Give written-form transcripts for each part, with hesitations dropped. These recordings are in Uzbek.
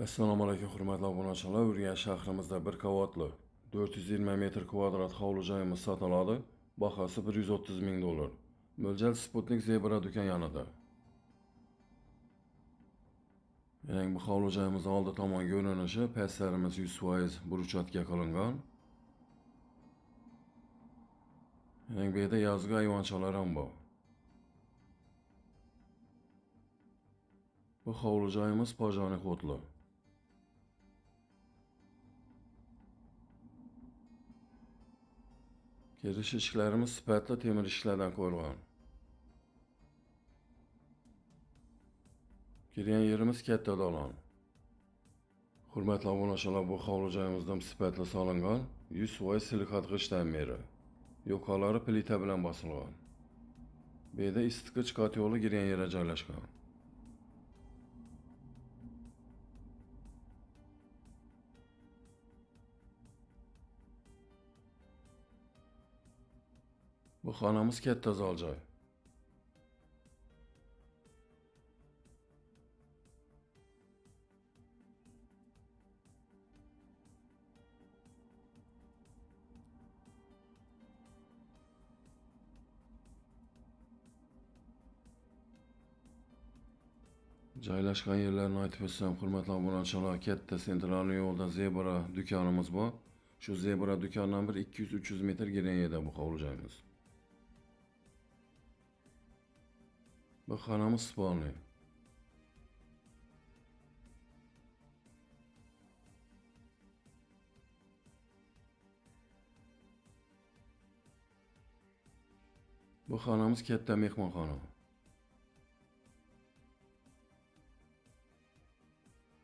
Assalomu alaykum hurmatli obunachilar. Urganch shahrimizda bir qavatli 420 metr kvadrat hovli joyimiz sotiladi. Bahosi 130 ming dollar. Mo'ljal Sputnik Zebra do'kon yonida. Bu hovli joyimiz oldi tomon ko'rinishi, pastlarimiz 100% burchakka qilingan. Bu yerda yozgi ayvonchalar ham bor. Bu hovli joyimiz pojoni xotli. Kirish eshiklarimiz sifatli temir ishlardan qurilgan. Kirgan yerimiz katta dalon. Hurmatli obunachilar, bu hovli joyimizda sifatli solingan 100% silikat g'isht ta'miri. Yoqalari plita bilan bosilgan. Bu yerda isitgich kotyoli girgan yerga joylashgan. Bu xonamiz katta zal joy. Joylashgan yerlarini aytib o'tsam, hurmatli obunachilar, katta sentral yo'lda Zebra do'konimiz bor. Shu Zebra do'kondan bir 200-300 metr girgan yerda bu hovli joyimiz. Bu xonamiz spalniy. Bu xonamiz katta mehmonxona.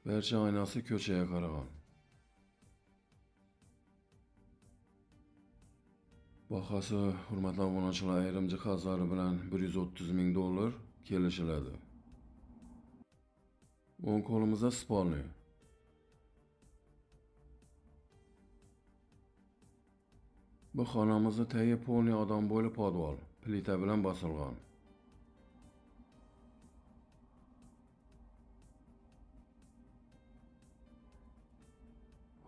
Barcha oynasi ko'chaga qaragan. Bahosi hurmatli obunachilar, ayrim jihozlari bilan 130 ming dollar kelishiladi. O'ng qo'limizda spalniy. Bu xonamizda tagi polniy odam bo'yli podval, plita bilan bosilgan.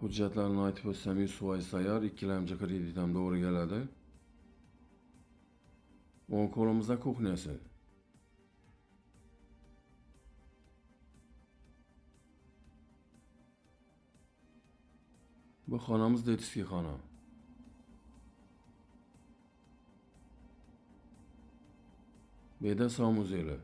Hujjatlarni aytib o'tsam, 100% tayyor, ikkilamchi kredit ham to'g'ri keladi. O'ng qo'limizda kuxnyasi. Bu xonamiz detskiy xona. Bu yerda sanuzeli.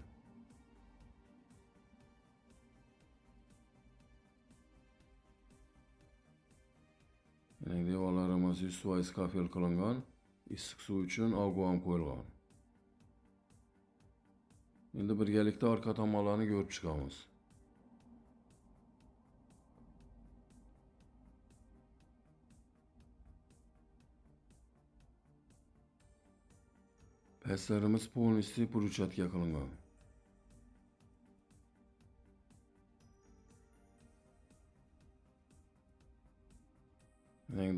Devorlarimiz 100% kafel qilingan, issiq suv uchun og'u qo'yilgan. Endi birgalikda orqa tomonlarni ko'rib chiqamiz. Pastlarimiz polniy burchakka qilingan.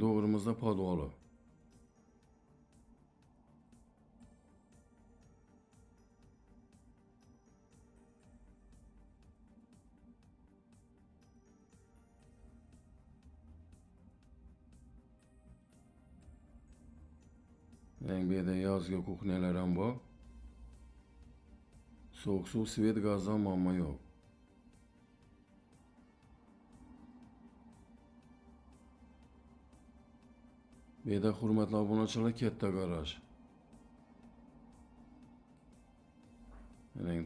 Doğrumuzda podvali. Bu yerda yozgi kuxnyalar ham bor. Sovuq suv, svet, gazdan muammo yo'q. Bu yerda hurmatli obunachilar, katta garaj.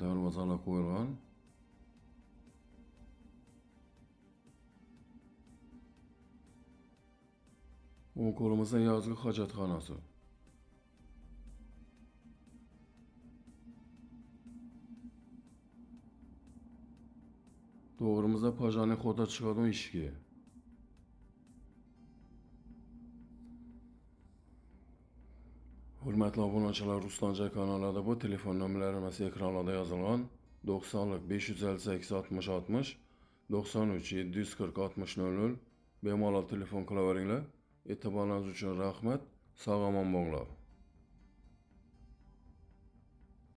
Darvozalar qo'yilgan. O'ng qo'limizda yozgi hojatxonasi. To'g'rimizda pojani xota chiqadigan eshigi. Hurmatli obunachilar, Ruslanjoy kanalida bu telefon nomerlarimiz ekranlarda yozilgan. 90 558 60 60 93 740 60 00 bemalol telefon qilaveringlar. E'tiboringiz uchun rahmat. Sog' omon bo'linglar.